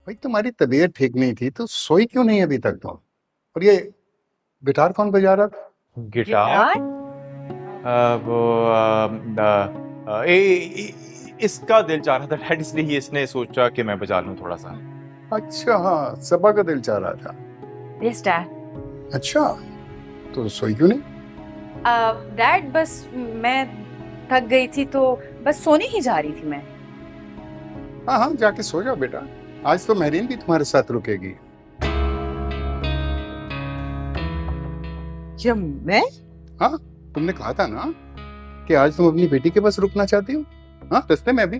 भाई तुम्हारी तबीयत ठीक नहीं थी तो सोई क्यों नहीं अभी तक तुम? और ये गिटार कौन बजा रहा था? गिटार? वो इसका दिल चाह रहा था डैड, इसलिए इसने सोचा कि मैं बजा लूं थोड़ा सा। अच्छा हाँ, सबा का दिल चाह रहा था। Yes dad. अच्छा, तो सोई क्यों नहीं? डैड बस मैं थक गई थी तो बस सोने ही जा रही थी मैं। हाँ हाँ, जाके सो जाओ बेटा। आज तो महरीन भी तुम्हारे साथ रुकेगी। क्या मैं? हाँ, तुमने कहा था ना कि आज तुम अपनी बेटी के पास रुकना चाहती हो। हाँ, रास्ते में भी।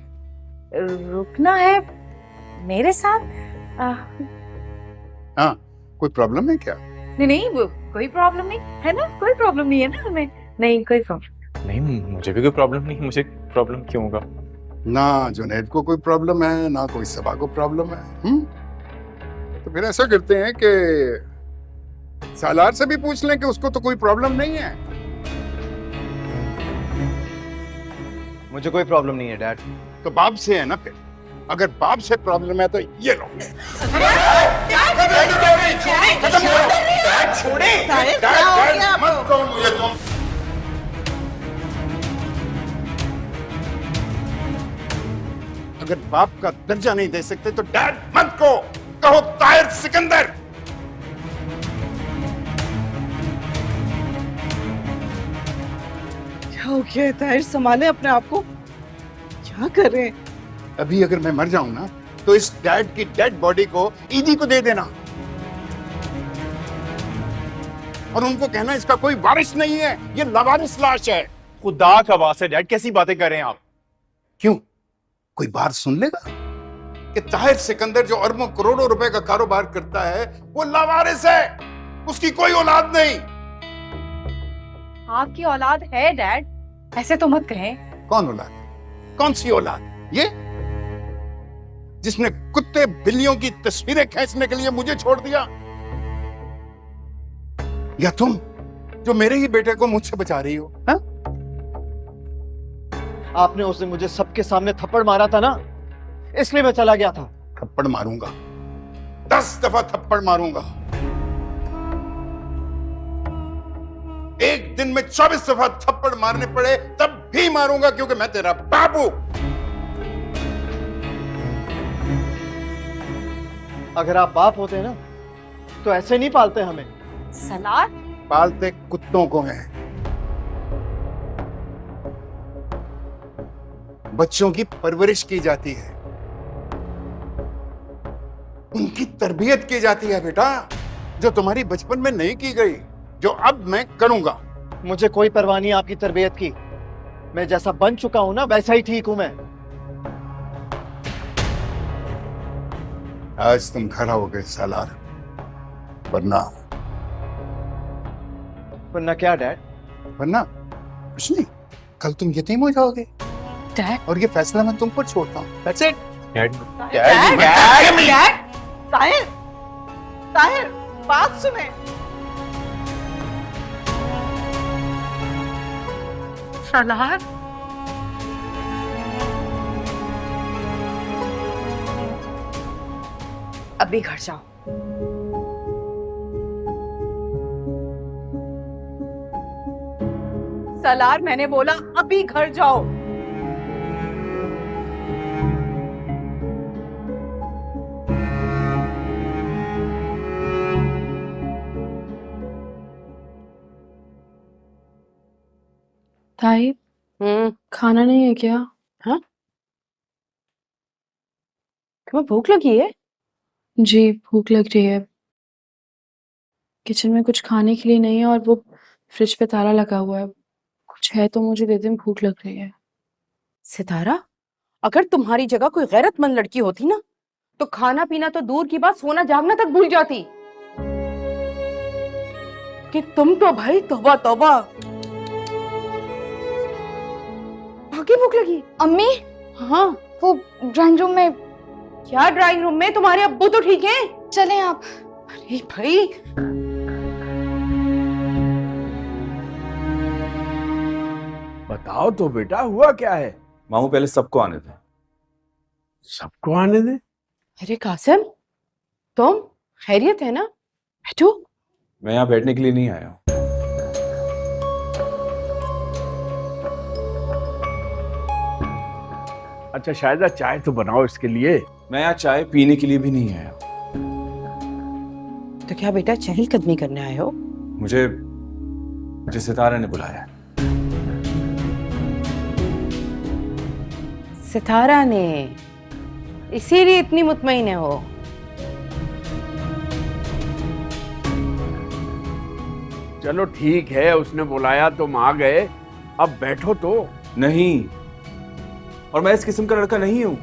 रुकना है मेरे साथ? हाँ, कोई प्रॉब्लम है क्या? नहीं नहीं, कोई प्रॉब्लम नहीं है ना, कोई प्रॉब्लम नहीं है ना हमें। नहीं, कोई प्रॉब्लम नहीं, मुझे भी कोई प्रॉब्लम नहीं। मुझे प्रॉब्लम क्यों होगा? ना जुनैद को कोई प्रॉब्लम है, ना कोई सबा को प्रॉब्लम है। तो फिर ऐसा करते हैं कि सालार से भी पूछ लें कि उसको तो कोई प्रॉब्लम नहीं है। मुझे कोई प्रॉब्लम नहीं है डैड। तो बाप से है ना फिर। अगर बाप से प्रॉब्लम है तो ये लो। मत कहो मुझे तुम। अगर बाप का दर्जा नहीं दे सकते तो डैड मत कहो ताहिर सिकंदर। क्या हो गया है ताहिर? संभाले अपने आप को। क्या कर रहे हैं? अभी अगर मैं मर जाऊं ना तो इस डैड की डेड बॉडी को ईदी को दे देना और उनको कहना इसका कोई वारिस नहीं है, ये लावारिस लाश है। खुदा का वास्ता डैड, कैसी बातें कर रहे हैं आप? क्यों, कोई बात सुन लेगा कि ताहिर सिकंदर जो अरबों करोड़ों रुपए का कारोबार करता है वो लावारिस है, उसकी कोई औलाद नहीं। आपकी औलाद है डैड, ऐसे तो मत कहें। कौन औलाद? कौन सी औलाद? ये जिसने कुत्ते बिल्लियों की तस्वीरें खींचने के लिए मुझे छोड़ दिया, या तुम जो मेरे ही बेटे को मुझसे बचा रही हो? हा? आपने उस दिन मुझे सबके सामने थप्पड़ मारा था ना, इसलिए मैं चला गया था। थप्पड़ मारूंगा, 10 दफा थप्पड़ मारूंगा। एक दिन में 24 दफा थप्पड़ मारने पड़े तब भी मारूंगा, क्योंकि मैं तेरा बाबू। अगर आप बाप होते ना तो ऐसे नहीं पालते हमें। सलार? पालते कुत्तों को हैं, बच्चों की परवरिश की जाती है, उनकी तरबियत की जाती है बेटा, जो तुम्हारी बचपन में नहीं की गई, जो अब मैं करूंगा। मुझे कोई परवाह नहीं आपकी तरबियत की। मैं जैसा बन चुका हूं ना वैसा ही ठीक हूं मैं। आज तुम खड़ा हो गए सालार, वरना वरना क्या डैड? वरना कुछ नहीं, कल तुम यतीम हो जाओगे डैड? और ये फैसला मैं तुम पर छोड़ता हूं। That's it. Dad, dad? Tahir, Tahir, बात सुने। सलार? अभी घर जाओ। सलार, मैंने बोला अभी घर जाओ। ताई, खाना नहीं है क्या? हाँ, तुम्हें भूख लगी है? जी, भूख लग रही है। किचन में कुछ खाने के लिए नहीं है और वो फ्रिज पे ताला लगा हुआ है। कुछ है तो मुझे दे दें, भूख लग रही है। सितारा, अगर तुम्हारी जगह कोई गैरतमंद लड़की होती ना तो खाना पीना तो दूर की बात, सोना जागना तक भूल जाती। कि तुम तो भाई तौबा तौबा। आगे भूख लगी? अम्मी, हाँ, वो ड्राइंग रूम में। क्या ड्राइंग रूम में? तुम्हारे अब्बू तो ठीक है। चलें आप। अरे भाई, बताओ तो बेटा, हुआ क्या है? मामू पहले सबको आने थे। सबको आने दे। अरे कासिम, तुम खैरियत है ना? बैठो। मैं यहाँ बैठने के लिए नहीं आया हूँ। अच्छा शायद चाय तो बनाओ इसके लिए। मैं यहाँ चाय पीने के लिए भी नहीं आया। तो क्या बेटा चहलकदमी करने आए हो? मुझे सितारा ने बुलाया है। सितारा ने? इसीलिए इतनी मुतमईन हो? चलो ठीक है, उसने बुलाया तुम आ गए, अब बैठो तो। नहीं, और मैं इस किस्म का लड़का नहीं हूं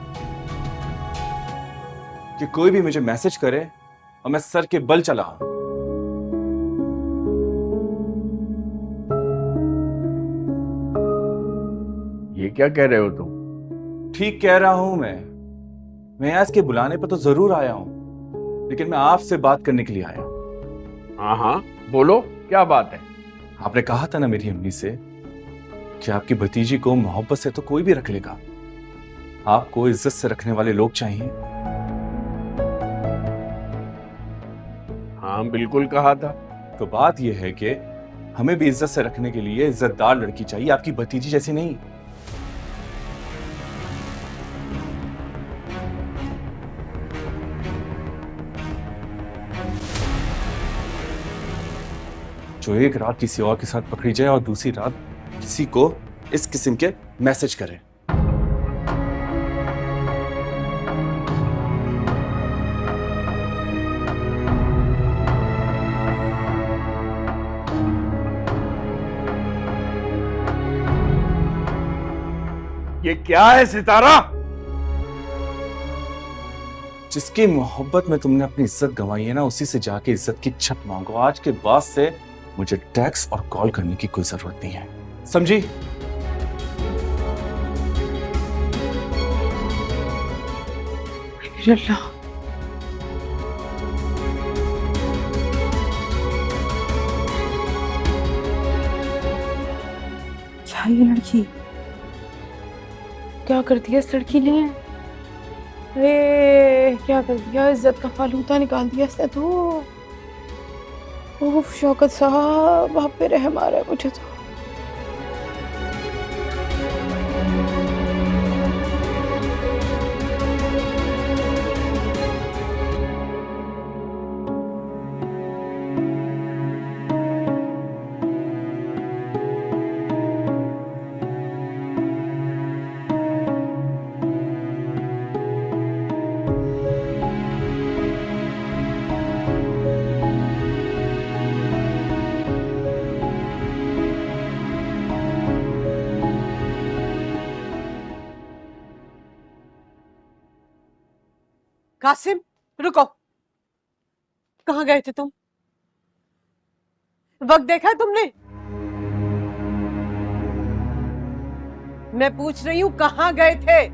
कि कोई भी मुझे मैसेज करे और मैं सर के बल चला हूं। ये क्या कह रहे हो तुम? ठीक कह रहा हूं मैं आज के बुलाने पर तो जरूर आया हूं, लेकिन मैं आपसे बात करने के लिए आया हूं। हाँ हाँ बोलो, क्या बात है? आपने कहा था ना मेरी अम्मी से कि आपकी भतीजी को मोहब्बत से तो कोई भी रख लेगा, आपको इज्जत से रखने वाले लोग चाहिए। हाँ बिल्कुल कहा था। तो बात यह है कि हमें भी इज्जत से रखने के लिए इज्जतदार लड़की चाहिए, आपकी भतीजी जैसी नहीं। जो एक रात किसी और के साथ पकड़ी जाए और दूसरी रात किसी को इस किस्म के मैसेज करे। ये क्या है सितारा? जिसकी मोहब्बत में तुमने अपनी इज्जत गंवाई है ना, उसी से जाके इज्जत की छत मांगो। आज के बाद से मुझे टैक्स और कॉल करने की कोई जरूरत नहीं है, समझी? अल्लाह, क्या ये लड़की क्या कर दिया इस लड़की ने? अरे क्या कर दिया, इज्जत का फालूदा निकाल दिया इसने तो। उफ शौकत साहब, आप पे रहम आ रहा है मुझे तो। कासिम रुको, कहाँ गए थे तुम? वक्त देखा है तुमने? मैं पूछ रही हूँ कहाँ गए थे?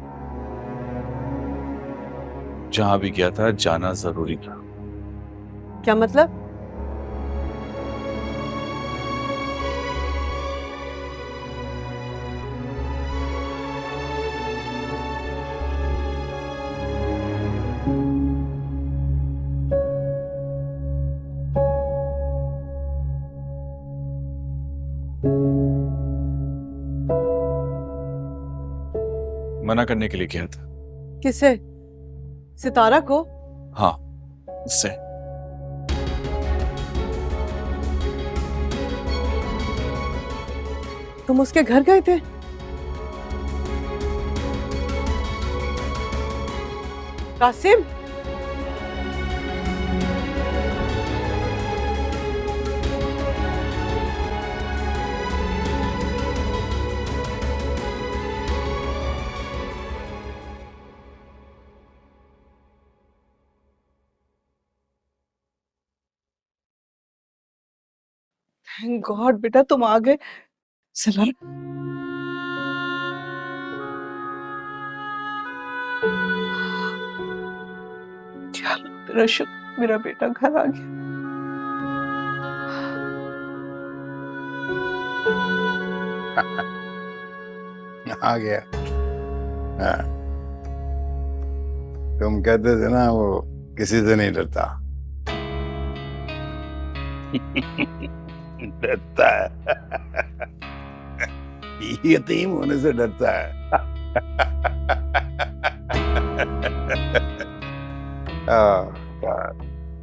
जहां भी गया था जाना जरूरी था। क्या मतलब? मना करने के लिए किया था। किसे? सितारा को? हाँ, उससे। तुम उसके घर गए थे? कासिम, थैंक गॉड बेटा तुम आ गए। चला चलो, तेरा शुक्र, मेरा बेटा घर आ गया। आ गया। हाँ। तुम कहते थे ना वो किसी से नहीं डरता, डरता है। यतीम होने से डरता है।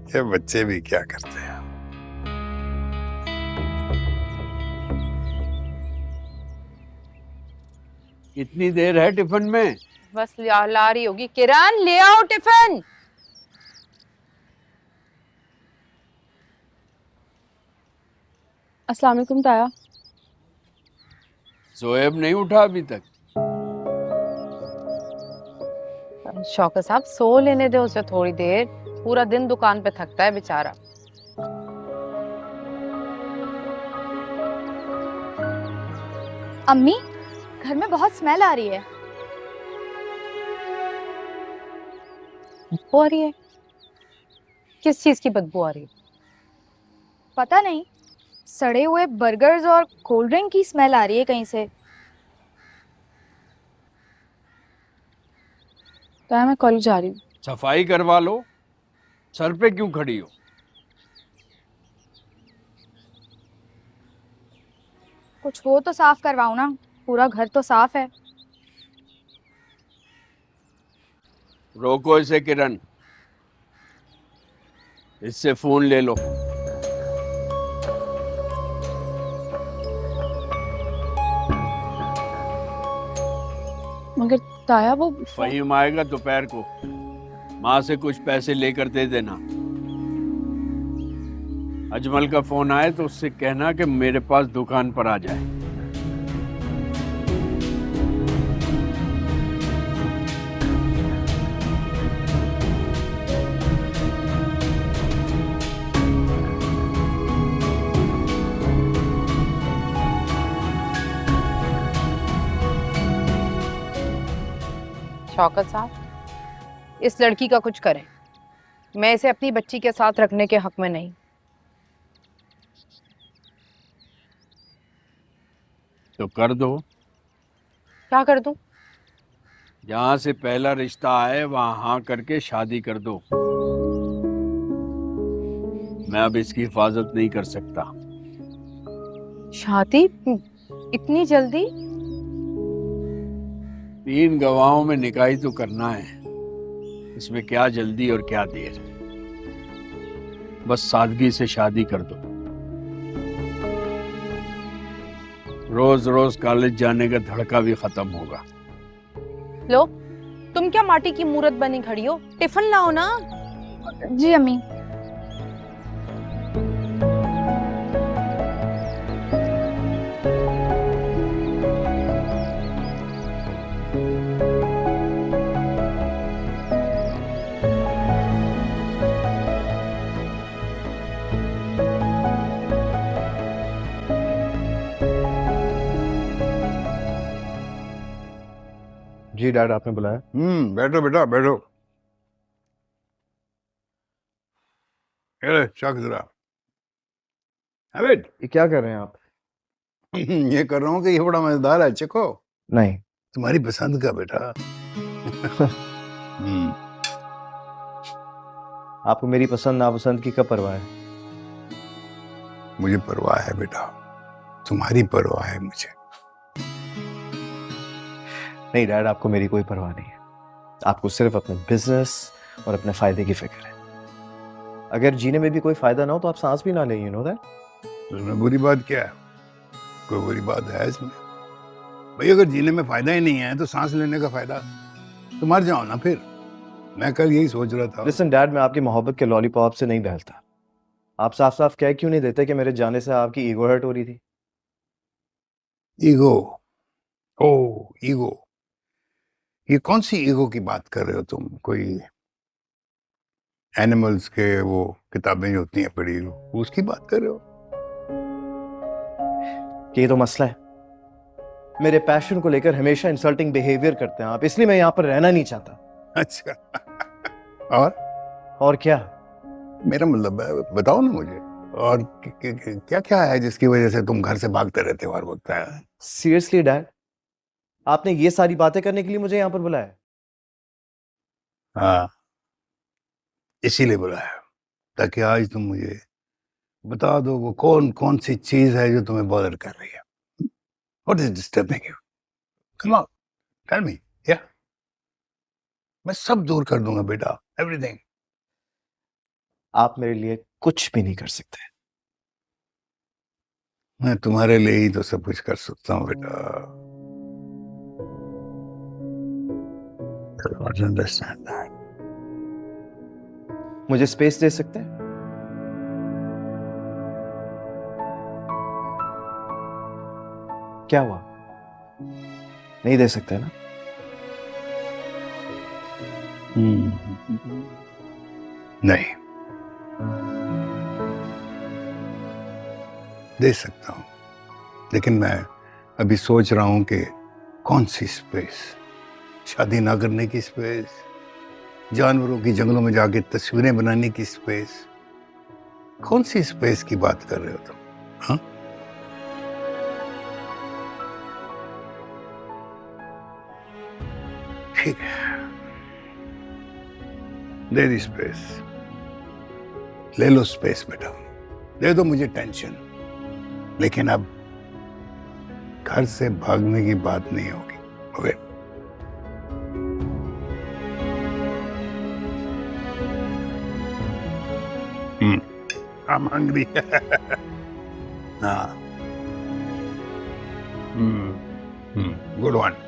ये बच्चे भी क्या करते हैं। कितनी देर है टिफिन में? बस ला रही होगी। किरण, ले आओ टिफिन। अस्सलाम वालेकुम ताया। जोएब नहीं उठा अभी तक? शौकत साहब, सो लेने दे उसे थोड़ी देर। पूरा दिन दुकान पे थकता है बेचारा। अम्मी, घर में बहुत स्मेल आ रही है। बदबू आ रही है? किस चीज की बदबू आ रही है? पता नहीं, सड़े हुए बर्गर्स और कोल्ड ड्रिंक की स्मेल आ रही है कहीं से। ताया मैं कॉलेज जा रही हूँ। सफाई करवा लो। सर पे क्यों खड़ी हो? कुछ हो तो साफ करवाओ ना, पूरा घर तो साफ है। रोको इसे किरण, इससे फोन ले लो। मगर ताया वो फहीम आएगा दोपहर को, माँ से कुछ पैसे लेकर दे देना। अजमल का फोन आए तो उससे कहना कि मेरे पास दुकान पर आ जाए। शौकत साहब, इस लड़की का कुछ करें। मैं इसे अपनी बच्ची के साथ रखने के हक में नहीं। तो कर दो। क्या कर दूं? जहां से पहला रिश्ता आए वहां हाँ करके शादी कर दो। मैं अब इसकी हिफाजत नहीं कर सकता। शादी? इतनी जल्दी? 3 गवाहों में निकाही तो करना है, इसमें क्या जल्दी और क्या देर। बस सादगी से शादी कर दो। रोज रोज कॉलेज जाने का धड़का भी खत्म होगा। लो, तुम क्या माटी की मूरत बनी खड़ी हो? टिफिन लाओ ना। जी अम्मी। जी डैड, आपने बुलाया? बैठो बेटा बैठो। अरे शख्स जरा। हैबिट। ये क्या कर रहे हैं आप? ये कर रहा हूँ कि ये बड़ा मजेदार है, चखो। नहीं। तुम्हारी पसंद का बेटा। आपको मेरी पसंद नापसंद की कब परवाह है? मुझे परवाह है बेटा, तुम्हारी परवाह है मुझे। नहीं डैड, आपको मेरी कोई परवाह नहीं है। आपको सिर्फ अपने बिजनेस और अपने फायदे की फिक्र है। अगर जीने में भी कोई फायदा ना हो तो आप सांस भी ना लें, यू नो दैट। इसमें बुरी बात क्या है? कोई बुरी बात है इसमें? भाई अगर जीने में फायदा ही नहीं है तो सांस लेने का फायदा? तो मर जाओ ना फिर। मैं कल यही सोच रहा था। लिसन डैड, मैं आपकी मोहब्बत के लॉलीपॉप से नहीं बहलता। आप साफ साफ कह क्यों नहीं देते कि मेरे जाने से आपकी ईगो हर्ट हो रही थी? ईगो? ओ ईगो, ये कौन सी ईगो की बात कर रहे हो तुम? कोई एनिमल्स के वो किताबें जो होती हैं पढ़ी हो, उसकी बात कर रहे हो? ये तो मसला है। मेरे पैशन को लेकर हमेशा इंसल्टिंग बिहेवियर करते हैं आप, इसलिए मैं यहाँ पर रहना नहीं चाहता। अच्छा। और क्या? मेरा मतलब है, बताओ ना मुझे। और क्या क्या है जिसकी वजह से तुम घर से भागते रहते हो हर वक्त? है सीरियसली डैड, आपने ये सारी बातें करने के लिए मुझे यहाँ पर बुलाया? हाँ, इसीलिए बुलाया ताकि आज तुम मुझे बता दो वो कौन सी चीज है जो तुम्हें बॉदर कर रही है? What is disturbing you? Come on, tell me. या मैं सब दूर कर दूंगा बेटा, एवरीथिंग। आप मेरे लिए कुछ भी नहीं कर सकते। मैं तुम्हारे लिए ही तो सब कुछ कर सकता हूँ बेटा। I don't understand that. मुझे स्पेस दे सकते हैं? क्या हुआ? नहीं दे सकते ना? नहीं दे सकता हूं, लेकिन मैं अभी सोच रहा हूं कि कौन सी स्पेस, शादी ना करने की स्पेस, जानवरों की जंगलों में जाके तस्वीरें बनाने की स्पेस, कौन सी स्पेस की बात कर रहे हो तुम? हाँ? ठीक है, दे दी स्पेस, ले लो स्पेस बेटा, दे दो मुझे टेंशन, लेकिन अब घर से भागने की बात नहीं होगी। ओके? I'm hungry. हाँ, good one.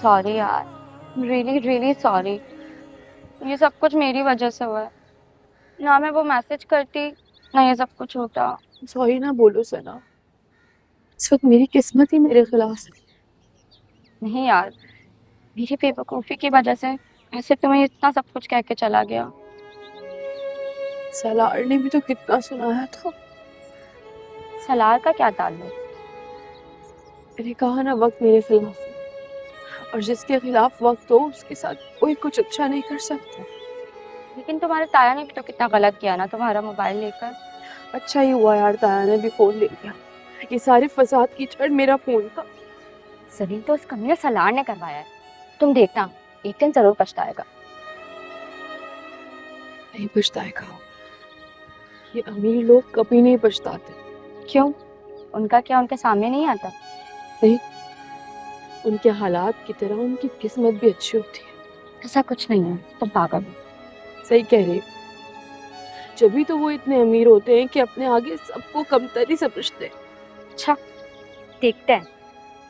सॉरी यार, रियली रियली सॉरी। ये सब कुछ मेरी वजह से हुआ है। ना मैं वो मैसेज करती, ना ये सब कुछ होता। सॉरी ना बोलो सना, इस वक्त मेरी किस्मत ही मेरे खिलाफ है। नहीं यार, मेरी बेवकूफ़ी की वजह से ऐसे तुम्हें इतना सब कुछ कह के चला गया। सलार ने भी तो कितना सुनाया था। सलार का क्या ताल्लुक? मैंने कहा ना वक्त मेरे खिलाफ है, और जिसके खिलाफ वक्त हो उसके साथ कोई कुछ अच्छा नहीं कर सकता। लेकिन तुम्हारे ताया ने भी तो कितना गलत किया ना तुम्हारा मोबाइल लेकर। अच्छा ही हुआ यार ताया ने भी फोन ले लिया। ये सारे फसाद की जड़ मेरा फोन था। सलील तो उस कमीने सलार ने करवाया है। तुम देखना, एक दिन जरूर पछताएगा। नहीं पछताएगा, ये अमीर लोग कभी नहीं पछताते। क्यों? उनका क्या उनके सामने नहीं आता? नहीं, उनके हालात की तरह उनकी किस्मत भी अच्छी होती है। ऐसा कुछ नहीं है, तुम पागल हो। सही कह रही हो। जभी तो वो इतने अमीर होते हैं कि अपने आगे सबको कमतर ही समझते हैं। अच्छा, देखते हैं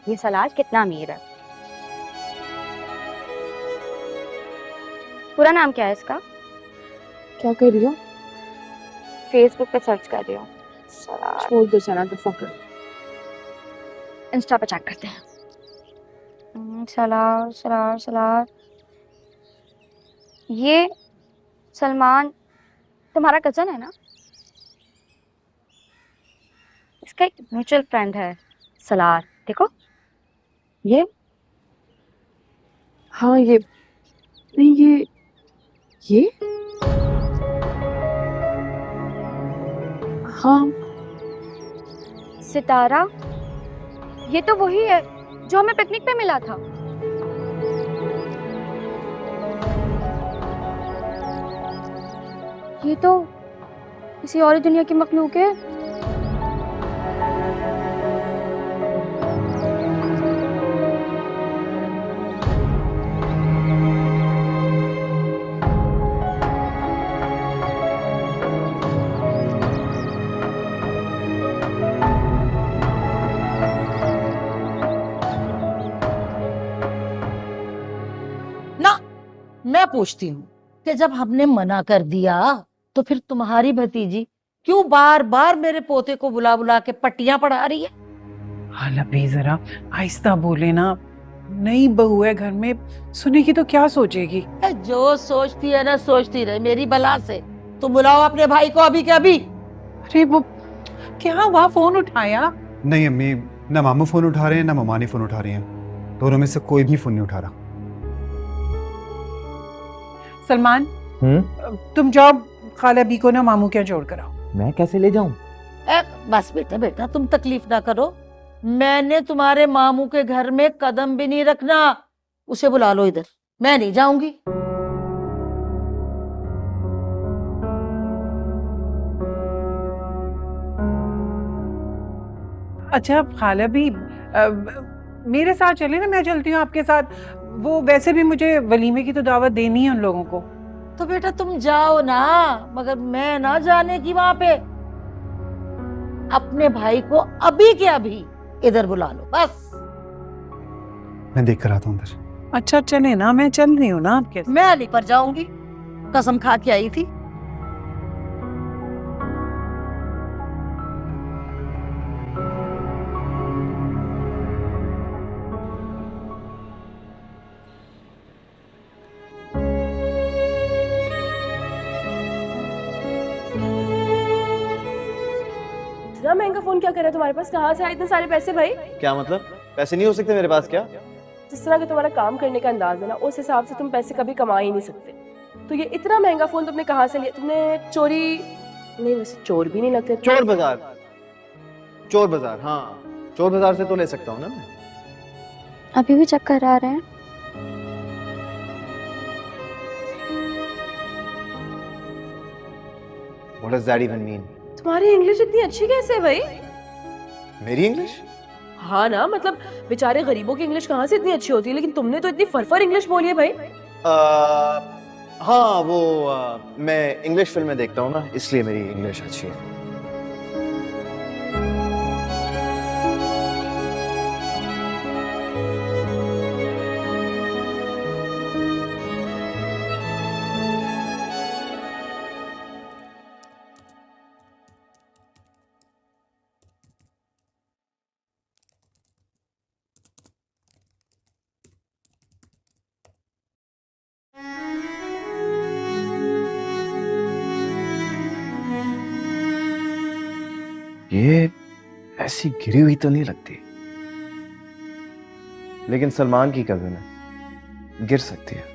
ये सलार कितना अमीर है। पूरा नाम क्या है इसका? क्या कर रही हो? फेसबुक पे सर्च कर रही हूँ। सलार। छोड़ दो सना, तो फकर। इंस्टा पे चेक करते हैं। सलार सलार सलार। ये सलमान तुम्हारा कजन है ना? इसका एक म्यूचुअल फ्रेंड है सलार, देखो ये। हाँ ये नहीं, ये हाँ सितारा, ये तो वही है जो हमें पिकनिक पे मिला था। ये तो किसी और ही दुनिया की मखलूक है। ना मैं पूछती हूँ कि जब हमने मना कर दिया तो फिर तुम्हारी भतीजी क्यों बार बार मेरे पोते को बुला बुला के पट्टियां पढ़ा रही है? हाला भी जरा आहिस्ता बोले ना, नई बहू है घर में, सुनेगी तो क्या सोचेगी। जो सोचती है ना सोचती रहे, मेरी बला से। तुम बुलाओ अपने भाई को अभी के अभी। अरे वो क्या हुआ, फोन उठाया? नहीं अम्मी, ना मामू फोन उठा रहे हैं ना ममानी फोन उठा रही हैं, दोनों में से कोई भी फोन नहीं उठा रहा। सलमान, तुम जाओ खाला बी को ना मामू क्या जोड़ कर आओ। मैं कैसे ले जाऊं? बस बेटा बेटा तुम तकलीफ ना करो, मैंने तुम्हारे मामू के घर में कदम भी नहीं रखना। उसे बुला लो इधर, मैं नहीं जाऊंगी। अच्छा खाला भी मेरे साथ चले ना, मैं चलती हूँ आपके साथ। वो वैसे भी मुझे वलीमे की तो दावत देनी है उन लोगों को। तो बेटा तुम जाओ ना, मगर मैं ना जाने की वहां पे। अपने भाई को अभी के अभी इधर बुला लो बस। मैं देख कर आता हूँ उधर। अच्छा चले ना, मैं चल रही हूँ ना आपके। मैं अली पर जाऊंगी, कसम खा के आई थी। इतना महंगा फोन क्या कर रहा है तुम्हारे पास? कहाँ से आए इतने सारे पैसे भाई? क्या मतलब? पैसे नहीं हो सकते मेरे पास क्या? जिस तरह का तुम्हारा काम करने का अंदाज है ना, उस हिसाब से तुम पैसे कभी कमा ही नहीं सकते। तो ये इतना महंगा फोन तुमने कहाँ से लिया? तुमने चोरी नहीं, वैसे चोर भी नहीं लगते। चोर बाजार, चोर बाजार, हाँ चोर बाजार से तो ले सकता हूँ ना मैं। अभी भी चक्कर आ रहे हैं? What does that even mean? तुम्हारी इंग्लिश इतनी अच्छी कैसे है भाई? मेरी इंग्लिश? हाँ ना, मतलब बेचारे गरीबों की इंग्लिश कहाँ से इतनी अच्छी होती है, लेकिन तुमने तो इतनी फरफर इंग्लिश बोली है भाई। हाँ वो मैं इंग्लिश फिल्में देखता हूँ ना, इसलिए मेरी इंग्लिश अच्छी है। ये ऐसी गिरी हुई तो नहीं लगती, लेकिन सलमान की कज़न है, गिर सकती है।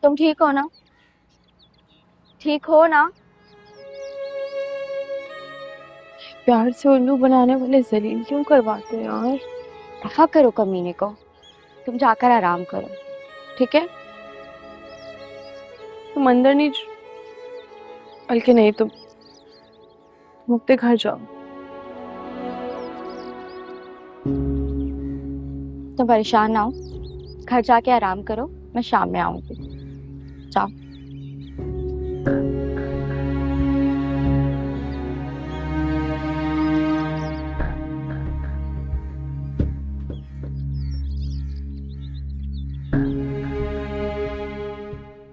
तुम ठीक हो ना? ठीक हो ना? प्यार से उल्लू बनाने वाले जलील क्यों करवाते हैं यार? दफा करो कमीने को, तुम जाकर आराम करो, ठीक है? तुम अंदर नहीं, बल्कि नहीं, तुम अपने घर जाओ। तुम परेशान ना हो, घर जाके आराम करो, मैं शाम में आऊंगी। जाओ।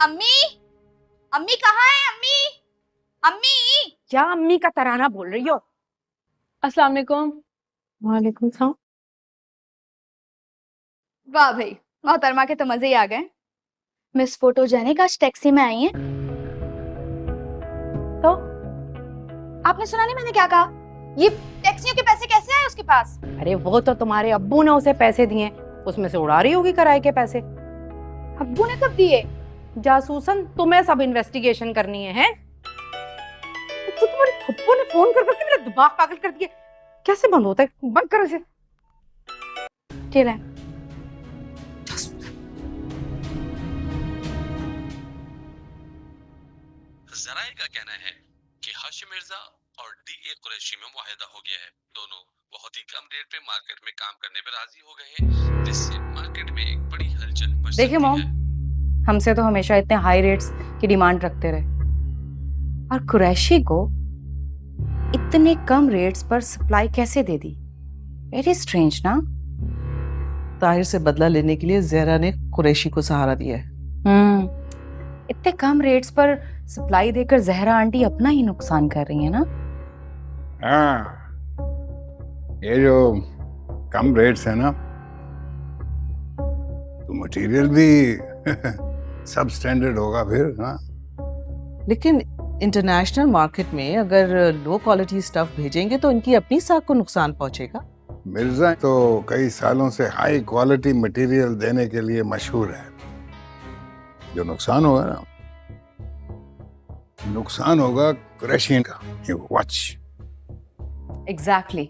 अम्मी, अम्मी कहाँ है? अम्मी, अम्मी। क्या अम्मी का तराना बोल रही हो? अस्सलाम वालेकुम। वालेकुम सलाम। वाह भाई, मोहतरमा के तो मजे ही आ गए। मिस फोटोजेनिक आज टैक्सी में आई हैं। तो आपने सुना नहीं मैंने क्या कहा? ये टैक्सियों के पैसे कैसे आए उसके पास? अरे वो तो तुम्हारे अब्बू ने उसे पैसे दिए, उसमें से उड़ा रही होगी किराए के पैसे। अब्बू ने कब दिए? जासूसन, तुम्हें सब इन्वेस्टिगेशन करनी है? तो तुम्हारे फुप्पो ने फोन कर करके मेरा दिमाग पागल कर दिया। कैसे बंद होता है? बंद करो इसे। ठीक है। जराए का कहना है कि हाशिम मिर्जा और डीए कुरैशी में मुआहदा हो गया है। दोनों बहुत ही कम रेट पे मार्केट में काम करने पर राजी हो गए हैं, जिससे मार्केट में एक बड़ी हलचल मच सकती देखिए मॉम, हमसे तो हमेशा इतने हाई रेट्स की डिमांड रखते रहे, और कुरैशी को इतने कम रेट्स पर सप्लाई कैसे दे दी? वेरी स्ट्रेंज ना। ताहिर से बदला लेने के लिए जहरा ने कुरैशी को सहारा दिया है। इतने कम रेट्स पर सप्लाई देकर जहरा आंटी अपना ही नुकसान कर रही है ना। हाँ, ये जो कम रेट्स है ना, तो मटेरियल भी सब स्टैंडर्ड होगा फिर। हाँ, लेकिन इंटरनेशनल मार्केट में अगर लो क्वालिटी स्टफ भेजेंगे तो इनकी अपनी साख को नुकसान पहुंचेगा। मिर्जा तो कई सालों से हाई क्वालिटी मटेरियल देने के लिए मशहूर है। जो नुकसान होगा ना, नुकसान होगा कुरैशी का। You watch. एग्जैक्टली।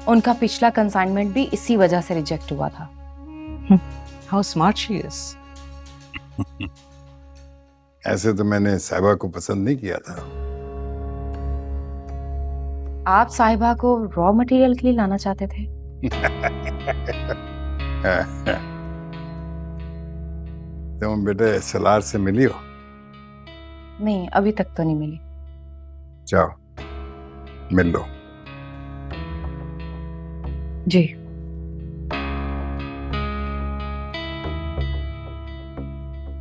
उनका पिछला कंसाइनमेंट भी इसी वजह से रिजेक्ट हुआ था। How smart she is. ऐसे तो मैंने साहिबा को पसंद नहीं किया था। आप साहिबा को रॉ मटेरियल के लिए लाना चाहते थे? तुम बेटे सलार से मिली हो? नहीं, अभी तक तो नहीं मिली। जाओ मिल लो। जी।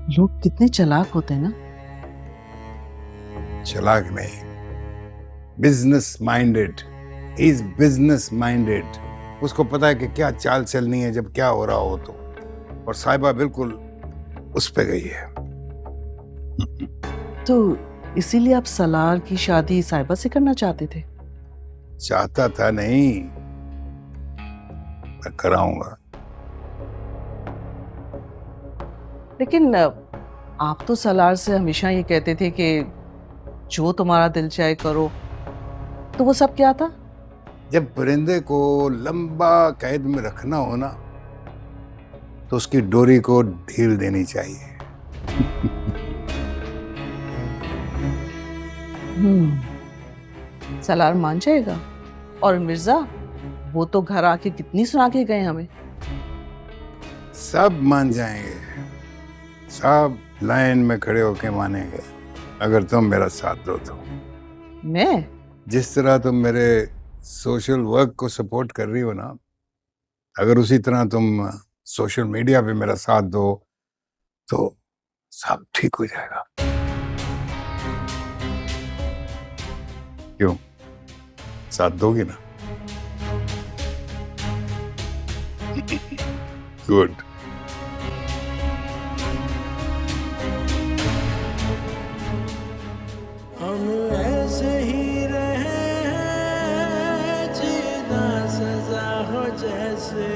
लोग कितने चालाक होते हैं ना। चालाक नहीं, business minded. Is business minded. उसको पता है कि क्या चाल चलनी है जब क्या हो रहा हो तो। और साहिबा बिल्कुल उस पे गई है। तो इसीलिए आप सलार की शादी साहिबा से करना चाहते थे? चाहता था नहीं, मैं कराऊंगा। लेकिन आप तो सलार से हमेशा ये कहते थे कि जो तुम्हारा दिल चाहे करो, तो वो सब क्या था? जब परिंदे को लंबा कैद में रखना हो ना, तो उसकी डोरी को ढील देनी चाहिए। सलार मान जाएगा। और मिर्जा, वो तो घर आके कितनी सुना के गए हमें। सब मान जाएंगे, सब लाइन में खड़े होके मानेंगे, अगर तुम मेरा साथ दो तो। मैं? जिस तरह तुम मेरे सोशल वर्क को सपोर्ट कर रही हो ना, अगर उसी तरह तुम सोशल मीडिया पे मेरा साथ दो तो सब ठीक हो जाएगा। क्यों, साथ दोगी ना? गुड। हम ऐसे ही रहे जीना सजा हो जैसे,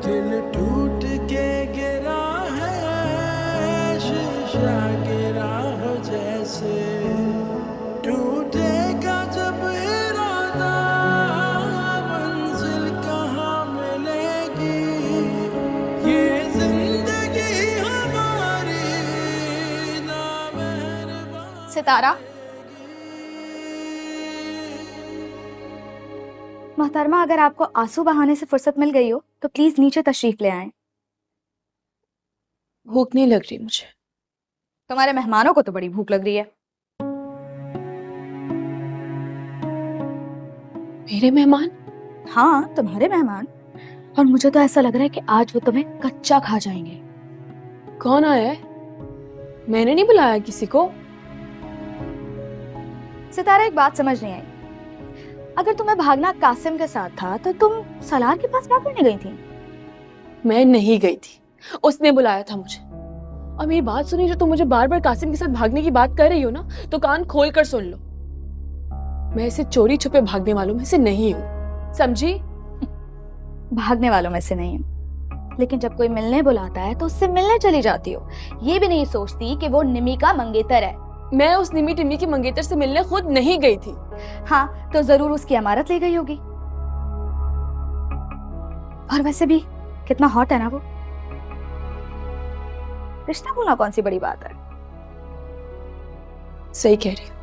दिल टूट के गिरा है शीशा गिरा हो जैसे, टूटेगा जब इरादा मंजिल कहाँ मिलेगी, ये जिंदगी हमारी ना मेहरबान। सितारा, मोहतरमा, अगर आपको आंसू बहाने से फुर्सत मिल गई हो तो प्लीज नीचे तशरीफ ले आएं। भूख नहीं लग रही मुझे। तुम्हारे मेहमानों को तो बड़ी भूख लग रही है। मेरे मेहमान? हाँ, तुम्हारे मेहमान। और मुझे तो ऐसा लग रहा है कि आज वो तुम्हें कच्चा खा जाएंगे। कौन आया है? मैंने नहीं बुलाया किसी को। सितारा, एक बात समझ नहीं आई। अगर तुम्हें भागना कासिम के साथ था तो तुम सलार के पास क्या करने गई थी? मैं नहीं गई थी, उसने बुलाया था मुझे। और मेरी बात सुनी, जो तुम मुझे बार बार कासिम के साथ भागने की बात कर रही हो ना, तो कान खोल कर सुन लो। मैं ऐसे चोरी छुपे भागने वालों में से नहीं हूँ, समझी? भागने वालों में से नहीं हूँ, लेकिन जब कोई मिलने बुलाता है तो उससे मिलने चली जाती हो। ये भी नहीं सोचती कि वो निमी का मंगेतर है। मैं उस निमी टिमी की मंगेतर से मिलने खुद नहीं गई थी। हाँ, तो जरूर उसकी अमानत ले गई होगी। और वैसे भी कितना हॉट है ना वो। रिश्ता भूलना कौन सी बड़ी बात है। सही कह रही हूँ,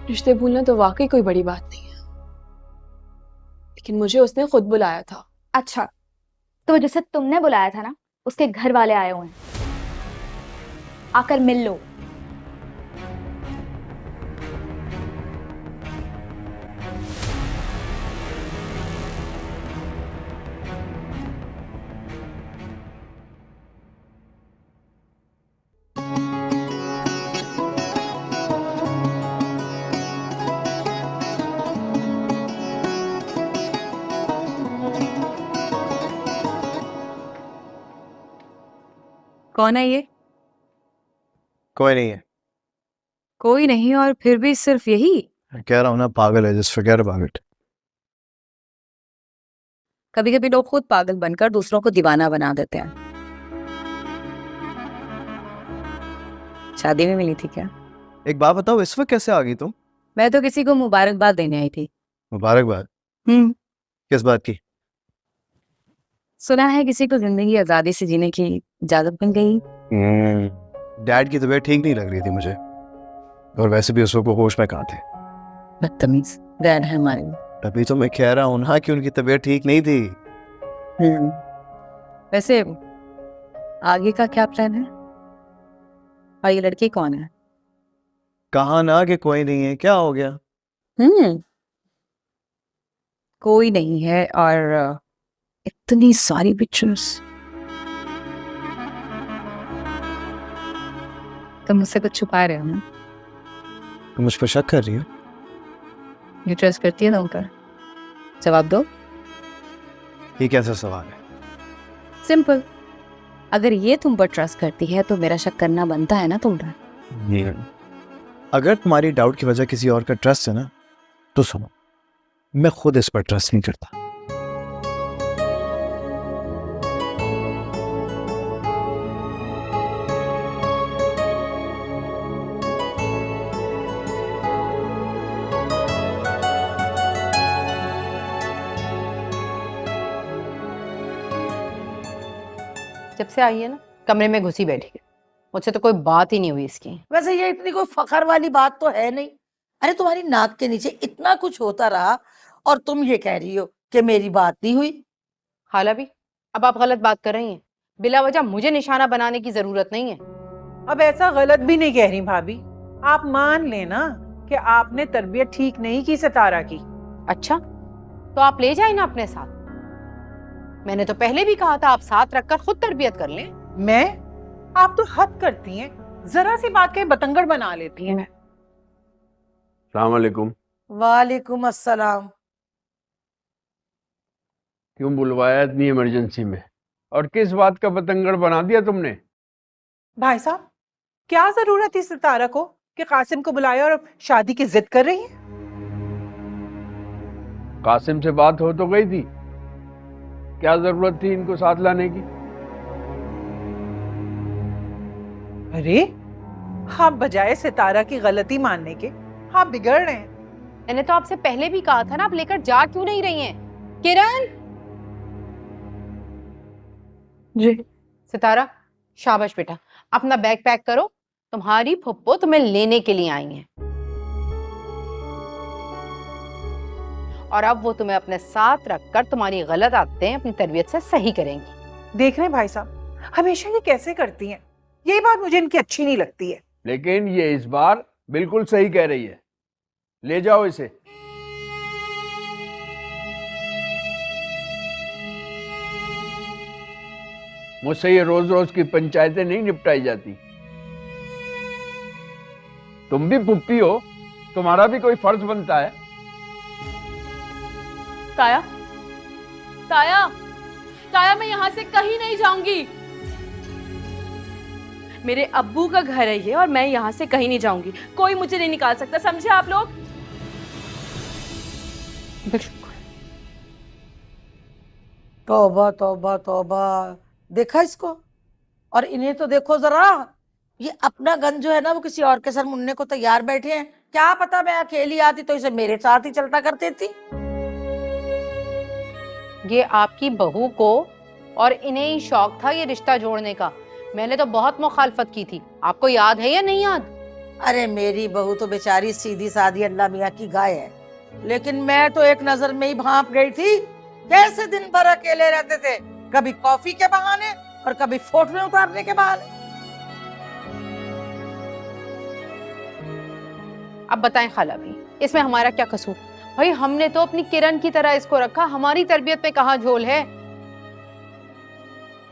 रिश्ते भूलना तो वाकई कोई बड़ी बात नहीं है, लेकिन मुझे उसने खुद बुलाया था। अच्छा, तो जिसे तुमने बुलाया था ना, उसके घर वाले आए हुए हैं, आकर मिल लो। कौन है ये? कोई नहीं है। कोई नहीं और फिर भी सिर्फ यही? कह रहा हूँ ना, पागल है, जस्ट फॉरगेट अबाउट इट। कभी कभी लोग खुद पागल बनकर दूसरों को दीवाना बना देते हैं। शादी में मिली थी क्या? एक बात बताओ, इस वक्त कैसे आ गई तुम? मैं तो किसी को मुबारकबाद देने आई थी। मुबारकबाद? किस बात की? सुना है किसी को जिंदगी आजादी से जीने की इजाजत मिल गई। डैड की तबीयत ठीक नहीं लग रही थी मुझे, और वैसे भी उस वक्त वो होश में कहाँ थे। बदतमीज डैड है हमारे। तभी तो मैं कह रहा हूँ ना कि उनकी तबीयत ठीक नहीं थी। वैसे आगे का क्या प्लान है? और ये लड़की कौन है? कहा ना कि कोई नहीं है, क्या हो गया? कोई नहीं है और इतनी सारी पिक्चर्स। तुम मुझसे कुछ छुपा रहे हो ना? तुम मुझ पर शक कर रही हो? ये ट्रस्ट करती है ना उनका? जवाब दो। ये कैसा सवाल है? सिंपल, अगर ये तुम पर ट्रस्ट करती है तो मेरा शक करना बनता है ना तुम पर। अगर तुम्हारी डाउट की वजह किसी और का ट्रस्ट है ना, तो सुनो, मैं खुद इस पर ट्रस्ट नहीं करता। जब से आई है ना, कमरे में घुसी बैठी है, मुझसे तो कोई बात ही नहीं हुई इसकी। वैसे ये इतनी कोई फखर वाली बात तो है नहीं। अरे तुम्हारी नाक के नीचे इतना कुछ होता रहा और तुम ये कह रही हो कि मेरी बात नहीं हुई। खाला भी, अब आप गलत बात कर रही हैं। बिला वजह मुझे निशाना बनाने की जरूरत नहीं है। अब ऐसा गलत भी नहीं कह रही भाभी, आप मान लेना कि आपने तरबियत ठीक नहीं की सितारा की। अच्छा, तो आप ले जाए ना अपने साथ। मैंने तो पहले भी कहा था आप साथ रखकर खुद तरबियत कर लें। मैं? आप तो हद करती हैं, जरा सी बात के बतंगड़ बना लेती हैं। अस्सलाम वालेकुम। वालेकुम अस्सलाम। क्यों बुलवाया इतनी इमरजेंसी में, और किस बात का बतंगड़ बना दिया तुमने? भाई साहब, क्या जरूरत थी सितारा को कि कासिम को बुलाया और शादी की जिद कर रही है? कासिम से बात हो तो गई थी, क्या जरूरत थी इनको साथ लाने की? अरे आप बजाय सितारा की गलती मानने के आप बिगड़ रहे हैं। मैंने तो आपसे पहले भी कहा था ना, आप लेकर जा क्यों नहीं रही हैं? किरण जी। सितारा, शाबाश बेटा, अपना बैग पैक करो, तुम्हारी फुप्पो तुम्हें लेने के लिए आई हैं। और अब वो तुम्हें अपने साथ रखकर तुम्हारी गलत आदतें अपनी तरबियत से सही करेंगी। देख रहे हैं भाई साहब, हमेशा ये कैसे करती हैं। ये बात मुझे इनकी अच्छी नहीं लगती है। लेकिन ये इस बार बिल्कुल सही कह रही है, ले जाओ इसे। मुझसे ये रोज रोज की पंचायतें नहीं निपटाई जाती। तुम भी पुप्पी हो, तुम्हारा भी कोई फर्ज बनता है। ताया, ताया, ताया, मैं यहाँ से कहीं नहीं जाऊंगी। मेरे अब्बू का घर है ये और मैं यहाँ से कहीं नहीं जाऊंगी। कोई मुझे नहीं निकाल सकता, समझे आप लोग? तौबा तौबा तौबा, देखा इसको? और इन्हें तो देखो जरा, ये अपना गन जो है ना वो किसी और के सर मुन्ने को तैयार बैठे हैं। क्या पता मैं अकेली आती तो इसे मेरे साथ ही चलता कर देती। ये आपकी बहू को और इन्हें ही शौक था ये रिश्ता जोड़ने का। मैंने तो बहुत मुखालफत की थी, आपको याद है या नहीं याद? अरे मेरी बहू तो बेचारी सीधी सादी अल्लाह मियाँ की गाय है, लेकिन मैं तो एक नजर में ही भांप गई थी। कैसे दिन भर अकेले रहते थे, कभी कॉफी के बहाने और कभी फोटो उतारने के बहाने। अब बताएं खाला भी, इसमें हमारा क्या कसूर? भाई हमने तो अपनी किरण की तरह इसको रखा, हमारी तरबियत में कहाँ झोल है?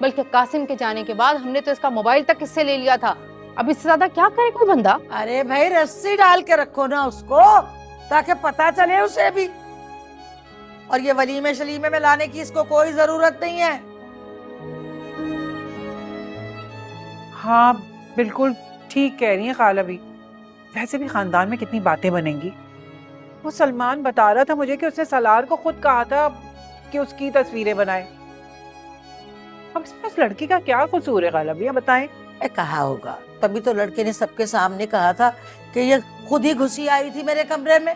बल्कि कासिम के जाने के बाद हमने तो इसका मोबाइल तक इससे ले लिया था। अब इससे ज्यादा क्या करे कोई बंदा? अरे भाई रस्सी डाल के रखो ना उसको, ताकि पता चले उसे भी। और ये वलीमे शलीमे में लाने की इसको कोई जरूरत नहीं है। हाँ बिल्कुल ठीक कह रही हैं खाला भी। वैसे भी खानदान में कितनी बातें बनेंगी। वो सलमान बता रहा था मुझे कि उसने सलार को खुद कहा था कि उसकी तस्वीरें बनाए। अब इसमें उस लड़की का क्या कसूर है खाला भी, बताएं। कहा होगा, तभी तो लड़के ने सबके सामने कहा था कि ये खुद ही घुसी आई थी मेरे कमरे में।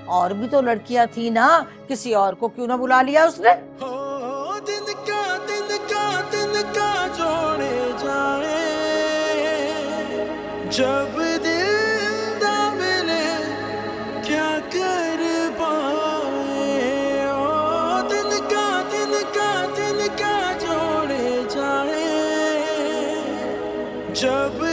और भी तो लड़कियां थी ना, किसी और को क्यों ना बुला लिया उसने? दिन का जोड़े जाए, जब दिल दा मिले क्या कर पाए। ओ दिन का जोड़े जाए, जब